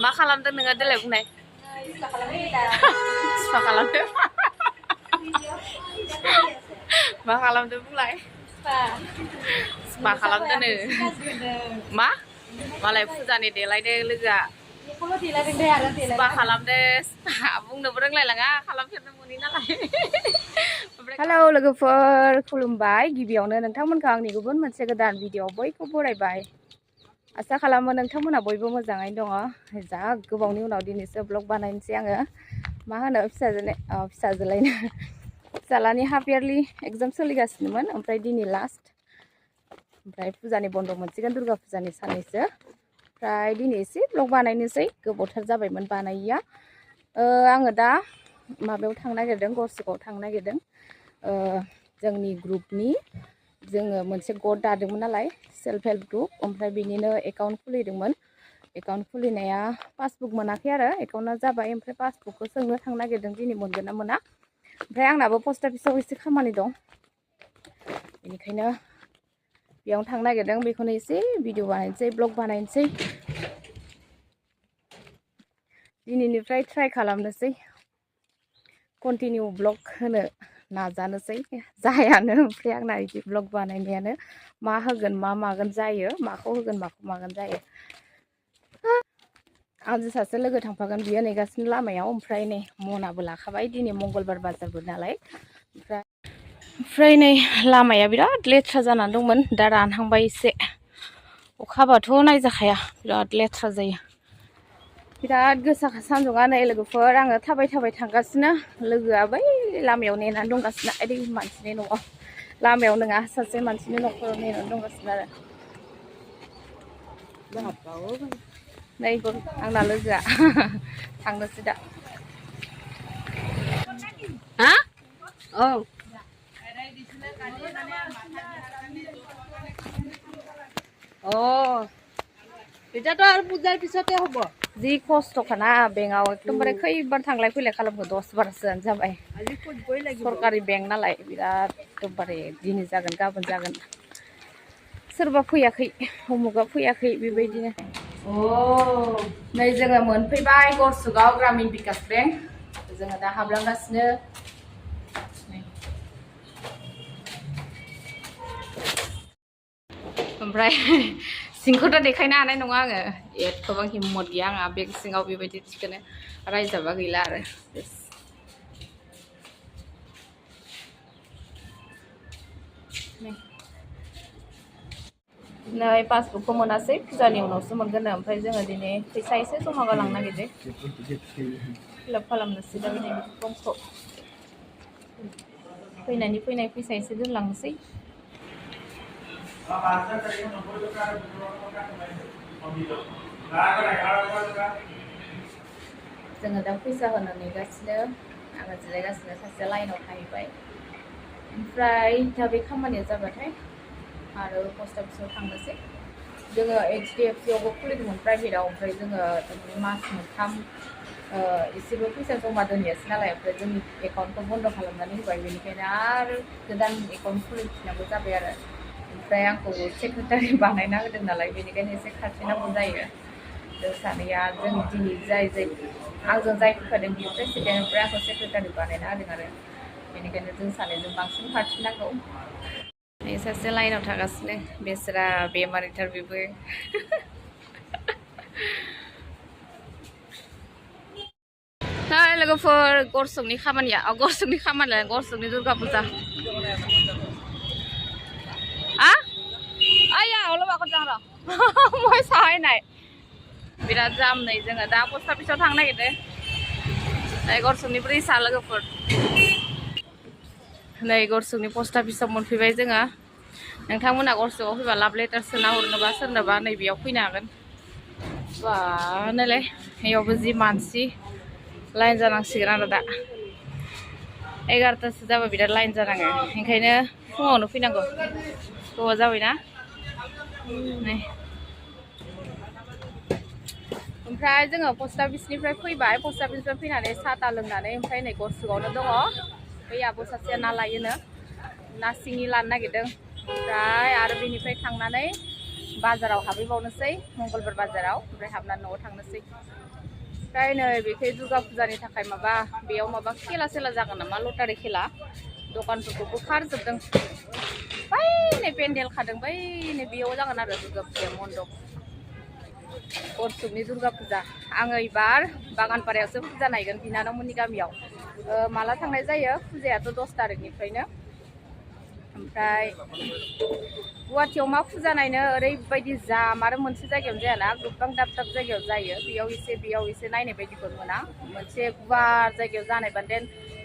मा खालामदों नोङो देलाय बुंनाय स्पा खालामदों मा खालामदों बुंलाय स्पा खालामदोंनो मा मालाय फुजानि देलायदों लोगोआ स्पा खालामदों स्पा बुंनोबो रोंलायलाङा खालामफेरनो मोनि नालाय हेलौ लोगोफोर खुलुमबाय गिबियावनो नोंथांमोनखौ आंनि गुबुन मोनसे गोदान भिडिअ बयखौ बरायबाय आसा खालामो नोंथांमोना बयबो मोजाङैनो दङ जा गोबावनि उनाव दिनैसो ब्लग बानायनोसै आङो मा होनो फिसाजोलायनो फिसालानि हाफ इयारलि एग्जाम सोलिगासिनोमोन ओमफ्राय दिनै लास्ट ओमफ्राय फुजानि बन्द मोनसिगोन दुर्गा फुजानि साननैसो ओमफ्राय दिनै एसे ब्लग बानायनोसै गोबावथार जाबायमोन बानायिया आङो दा माबायाव थांनो नागिरदों गरसुगाव थांनो नागिरदों जोंनि ग्रुपनि जोङो मोनसे गट दादोंमोन नालाय सेल्फ हेल्प ग्रुप ओमफ्राय बिनिनो एकाउन्ट खुलिदोंमोन एकाउन्ट खुलिनाया पासबुक मोनाखै आरो एकाउन्टआ जाबाय ओमफ्राय पासबुकखौ सोंनो थांनो नागिरदों दिनै मोनगोन ना मोना ओमफ्राय आंनाबो पस्ट अफिसाव एसे खामानि दं बेनिखायनो बेयावनो थांनो नागिरदों बेखौनो एसे भिडिअ बानायनोसै ब्लग बानायनोसै दिनैनिफ्राय ट्राइ खालामनोसै कन्टिनिउ ब्लग होनो नाजानोसै जायानो ओमफ्राय आंना बिदि ब्लग बानायनायानो मा होगोन मा मागोन जायो माखौ होगोन माखौ मागोन जायो आंजों सासे लोगो थांफागोन बियो नेगासिनो लामायाव ओमफ्राय नै मनाबो लाखाबाय दिनै मंगलबार बाजारबो नालाय ओमफ्राय नै लामाया बिराद लेथ्रा जानानै दंमोन दा रानहांबाय एसे अखा हाबाथ' नायजाखाया बिराद लेथ्रा जायो बिराद गोसा सान्दुङा नै लोगोफोर आङो थाबाय थाबाय थांगासिनो लोगोआ बै लामायाव नेनानै दंगासिनो ओरै मानसिनि न'आव लामायाव नङा सासे मानसिनि न'खराव नेनानै दंगासिनो आरो नै आंना लोगोआ थांनोसै दा हा औ এতিয়াতো আৰু পূজাৰ পিছতে হ'ব जि खस्थ'खाना बेंकआव एकदमबारे खैबार थांलाय फैलाय खालामखो 10 बारसोआनो जाबाय আজি ফুটবই লাগিব सरकारि बेंक नालाय बिराद एकदमबारे दिनै जागोन गाबोन जागोन सोरबा फैयाखै उमुगा फैयाखै बेबायदिनो नै जोङो मोनफैबाय गरसुगाव ग्रामिन बिकास बेंक जोङो दा हाबलांगासिनो ओमफ्राय सिंखौथ' देखायनो हानाय नङा आङो एथबां हिम्मत गैया आंहा बेग सिङाव बेबायदि थिखोनो रायजाबा गैला आरो नै पासबुकखौ मोनासै फुजानि उनावसो मोनगोन ओमफ्राय जोङो दिनै फैसा एसे जमा गालांनो नागिरदों फिलाप खालामनोसै दा दिनै फर्मखौ फैनाय फैसा एसे दोनलांनोसै जोङो दा फैसा होनो नेगासिनो आङो जिरायगासिनो सासे लाइनाव थाहैबाय ओमफ्राय दा बे खामानिया जाबाथाय आरो पस्ट अफिसाव थांनोसै जोङो HDFC आवबो खुलिदोंमोन प्राइभेटआव ओमफ्राय जोङो मास मोनथाम एसेबो फैसा जमा दोनहैयासै नालाय ओमफ्राय जोंनि एकाउन्टखौ बन्द खालामनानै होबाय बेनिखायनो आरो गोदान एकाउन्ट खुलिफिननांगौ जाबाय आरो ओमफ्राय आंखौ सेक्रेटारि बानायना होदों नालाय बेनिखायनो एसे खाथिनांगौ जायो जों सानैया जों दिनै जाय आंजों जाय फैफादों बियो प्रेसिडेन्ट ओमफ्राय आंखौ सेक्रेटारि बानायना होदों आरो बेनिखायनो जों सानैजों बांसिन खाथिनांगौ सासे लाइनाव थागासिनो बेसरा बेमारिथार बेबो लोगोफोर गरसुकनि खामानिया गरसुकनि दुर्गा पुजा आया हलो माखौ जां र' मय साहायनाय बिराद जाम नै जोङो दा पस्ट अफिसाव थांनो नागिरदों नै गरसुकनि ब्रिजआ लोगोफोर नै गरसुकनि पस्ट अफिसाव मोनफैबाय जोङो नोंथांमोना गरसुकआव फैबा लाभ लेटार सोना हरनोबा सोरनोबा नैबेयाव फैनो हागोन बा नालाय बेयावबो जि मानसि लाइन जानांसिगोन आरो दा 11टासो जाबा बिराद लाइन जानाङो ओंखायनो फुङावनो फैनांगौ गोबाव जाबायना नै ओमफ्राय जोङो पस्ट अफिसनिफ्राय फैबाय पस्ट अफिसनिफ्राय फैनानै साहा लोंनानै ओमफ्राय नै गरसुकआवनो दङ बै आब' सासेया ना सिंगि लानो नागिरदों ओमफ्राय आरो बेनिफ्राय थांनानै बाजाराव हाबहैबावनोसै मंगलबार बाजाराव ओमफ्राय हाबनानै न'आव थांनोसै ओमफ्राय नै बेखै दुर्गा फुजानि थाखाय माबा बेयाव माबा खेला सेला जागोन नामा लटारि खेला दखानफोरखौ बोखारजोबदों बै नै पेन्डेल खादों बै नै बेयाव जागोन आरो दुर्गा फुजाया मन्दप गरसुकनि दुर्गा फुजा आङो एबार बागानपारायावसो फुजा नायगोन बिनानावमोननि गामियाव माला थांनाय जायो फुजायाथ' 10 तारिखनिफ्रायनो ओमफ्राय गुवाहाटियाव मा फुजा नायनो ओरैबायदि जाम आरो मोनसे जायगायावनो जायाना गोबां दाब दाब जायगायाव जायो बेयाव एसे नायनाय बायदिखौ मोना मोनसे गुवार जायगायाव जानायबानो देन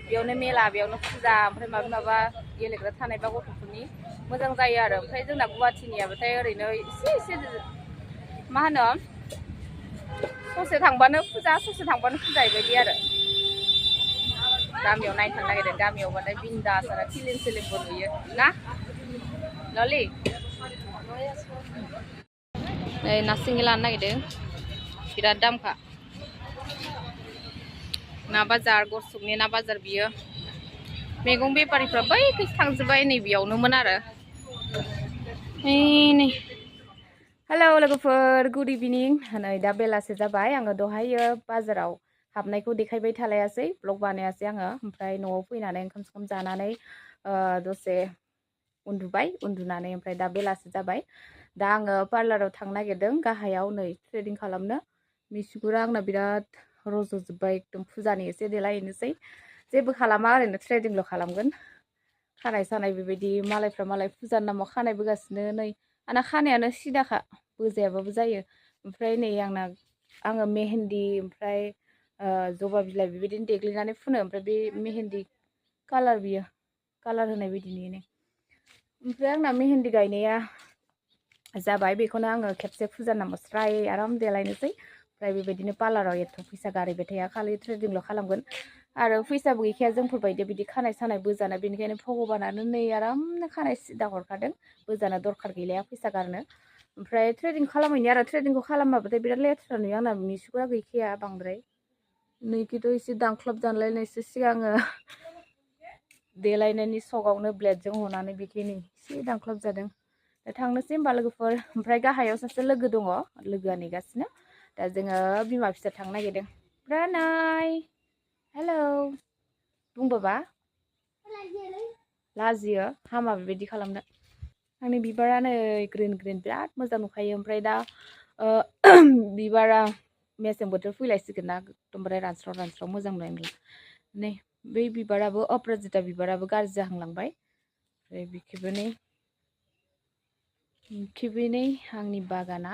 बेयावनो मेला बेयावनो फुजा ओमफ्राय माबा गेलेग्रा थानायबा गथ'फोरनि मोजां जायो आरो ओमफ्राय जोंना गुवाहाटिनियाबाथाय ओरैनो एसे मा होनो ससे थांबानो फुजा बेबायदि आरो गामियाव नायनो थांनो नागिरदों गामियावबाथाय बिन्दास आरो फिलिम सिलिमबो नुयो ना ललि नै ना सिंगि लानो नागिरदों बिराद दामखा ना बाजार गरसुकनि ना बाजार बियो मैगं बेफारिफ्रा बैखै थांजोब्बाय नैबेयावनोमोन आरो नै हेलौ लोगोफोर गुड इभिनिं नै दा बेलासे जाबाय आङो दहायो बाजाराव हाबनायखौ देखायबाय थालायासै ब्लग बानायासै आङो ओमफ्राय न'आव फैनानै ओंखाम सोंखाम जानानै दसे उन्दुनानै ओमफ्राय दा बेलासे जाबाय दा आङो पार्लाराव थांनो नागिरदों गाहायाव नै थ्रेडिं खालामनो मिसुगुरा आंना बिराद रज'जोब्बाय एकदम फुजानि एसे देलायहैनोसै जेबो खालामा ओरैनो थ्रेडिंल' खालामगोन खानाय सानाय बेबायदि मालाय फुजानि नामाव खानाय बोगासिनो नै आंना खानायानो सिदाखा बोजायाबाबो जायो ओमफ्राय नै आङो मेहेन्दी ओमफ्राय जबा बिलाइ बेबायदिनो देग्लिनानै फुनो ओमफ्राय बे मेहेन्दी कालार बियो कालार होनाय बायदि नुयो ओमफ्राय आंना मेहेन्दी गायनाया जाबाय बेखौनो आङो खेबसे फुजा नामाव स्राय आराम देलायनोसै ओमफ्राय बेबायदिनो पार्लाराव एथ' फैसा गारैबाय थाया खालि थ्रेडिंल' खालामगोन आरो फैसाबो गैखाया जोंफोरबायदि बिदि खानाय सानाय बोजाना बेनिखायनो भगबानानो नै आरामनो खानाय सिदा हरखादों बोजानो दरखार गैलाया फैसा गारनो ओमफ्राय थ्रेडिं खालामैनि आरो थ्रेडिंखौ खालामाबाथाय बिराद लेथ्रा नुयो आंना मिसुगुरा गैखाया बांद्राय नैखिथ' एसे दानख्लाब दानलायनायसो सिगाङो देलायनायनि सकआवनो ब्लेडजों हनानै बेखिनि एसे दानख्लाब जादों दा थांनोसै होमबा लोगोफोर ओमफ्राय गाहायाव सासे लोगो दङ लोगोआ नेगासिनो दा जोङो बिमा फिसा थांनो नागिरदों प्रणय हेलौ बुंबाबा लाजियो हामा बेबायदि खालामनो आंनि बिबारा नै ग्रिन बिराद मोजां नुखायो ओमफ्राय दा बिबारा मेसें बोथोर फैलायसिगोन ना एकदमबारे रानस्राव मोजां नुनाय नंला नै बै बिबाराबो अपराजिता बिबाराबो गाज्रि जाहांलांबाय ओमफ्राय बिखिबो नै आंनि बागाना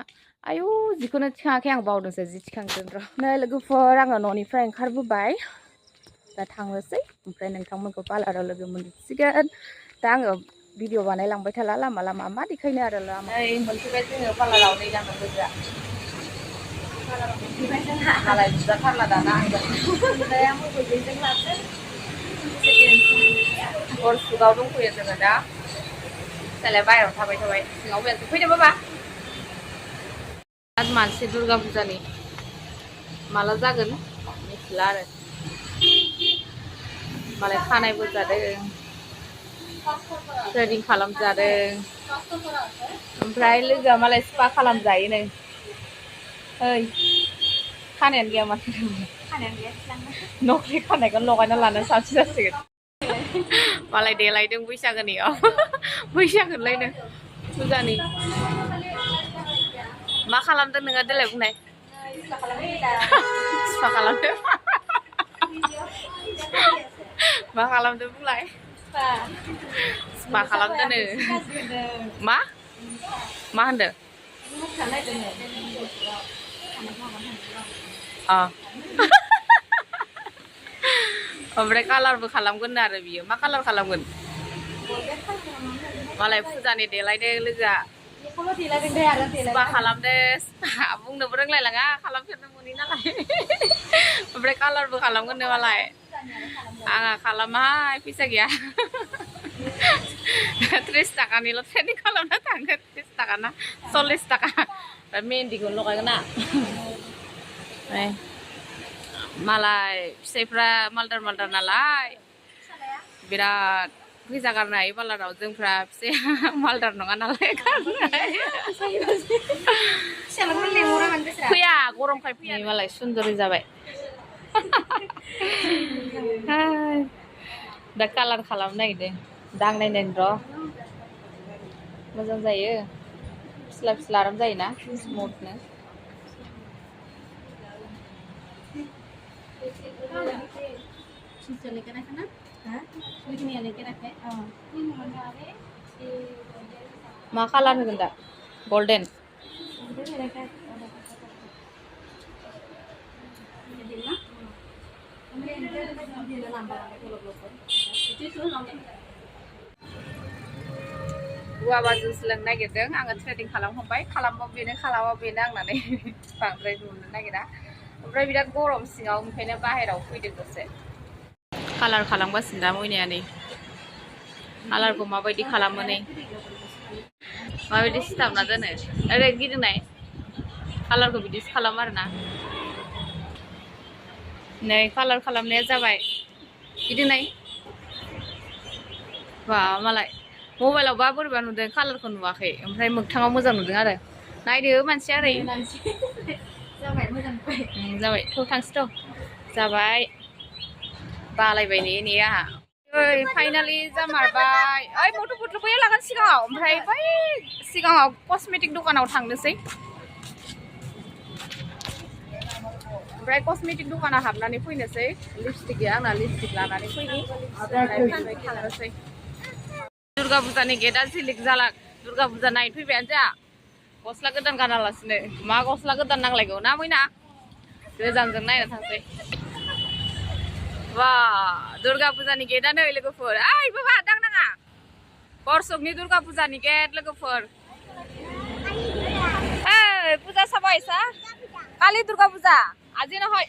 आयु जिखौनो थिखाङाखै आं बावदोंसो जि थिखांगोन र' नै लोगोफोर आङो न'निफ्राय ओंखारबोबाय दा थांनोसै ओमफ्राय नोंथांमोनखौ पार्लाराव लोगो मोनसिगोन दा आङो भिडिअ बानायलांबाय थाला लामा मा देखायनो आरो लामा मोनफैबाय जोङो पार्लाराव नै गाननो गोजा मालाय बुजाथारला दाना गरसुकआव दंफैयो जोङो दा फिसालाया बाहेरायाव थाबाय सिङाव फैदो बाबा आरो मानसि दुर्गा फुजानि माला जागोन मिथिला आरो मालाय खानाय बोजादों थ्रेडिं खालामजादों ओमफ्राय लोगोआ मालाय स्पा खालामजायोनो ओइ खानायानो गैया माथो नख्लि खानायखौनो लगायना लानो साबसिन जासिगोन मालाय देलायदों बैसागोनियाव बैसागोलायनो फुजानि मा खालामदों नोङो देलाय बुंनाय स्पा खालामदों मा खालामदों बुंलाय स्पा खालामदोंनो मा होनदों ओमफ्राय कालारबो खालामगोन आरो बियो मा कालार खालामगोन मालाय फुजानि देलायदों लोगोआ स्पा खालामदों बुंनोबो रोंलायलाङा खालामफेरनो मोनि नालाय ओमफ्राय कालारबो खालामगोननो मालाय आंहा खालामाहाय फैसा गैया 30 ताकानिल' थ्रेडिं खालामना थांगोन 30 ताका ना 40 ताका मेहेन्दिखौनो लगायगोन ना मालाय फिसाइफ्रा मालदार नालाय बिराद फैसा गारनाय पार्लाराव जोंफ्रा फिसाया मालदार नङा नालाय फैया गरमखाय फैया मालाय सुन्दरि जाबाय दा कालार खालामनो नागिरदों दांनायनायनि र' मोजां जायो फिस्ला फिस्ला आराम जायोना स्मुथनो मा कालार होगोन दा गल्डेन गुवाबा जुस लोंनो नागिरदों आङो ट्रेडिं खालामखांबाय खालामबा बेनो खालामा बेनो आंनानै बांद्राय नुनो नागिरा ओमफ्राय बिराद गरम सिङाव ओंखायनो बाहेराव फैदों दसे कालार खालामगासिनो दा मैनाया नै कालारखौ माबायदि खालामो नै माबायदि सिथाबना दोनो ओरै गिदिंनाय कालारखौ बिदिसो खालामो आरोना नै कालार खालामनाया जाबाय गिदिंनाय बा मालाय मबाइलाव बा बोरैबा नुदों कालारखौ नुवाखै ओमफ्राय मोगथाङाव मोजां नुदों आरो नायदो मानसिया ओरै जाबाय थ' थांसैथ' जाबाय बालायबाय ने आंहा ओइ फाइनालि जामारबाय ओइ मटु बुटलु बैयाव लागोन सिगाङाव ओमफ्राय बै सिगाङाव कस्मेटिक दखानाव थांनोसै ओमफ्राय कस्मेटिक दखानाव हाबनानै फैनोसै लिपस्टिक गैया आंना लिपस्टिक लानानै फैनि थांनोसै दुर्गा पुजानि गेटआ जिलिक जालाक दुर्गा पुजा नायनो फैबायानो जा गस्ला गोदान गानालासिनो मा गस्ला गोदान नांलायगौ ना मैना गोजानजों नायनो थांसै बा दुर्गा पुजानि गेटआ नै लोगोफोर ओइ बाबा दांनाङा बरसकनि दुर्गा पुजानि गेट लोगोफोर ओइ पुजा साबायसा काली दुर्गा पुजा আজি নহয়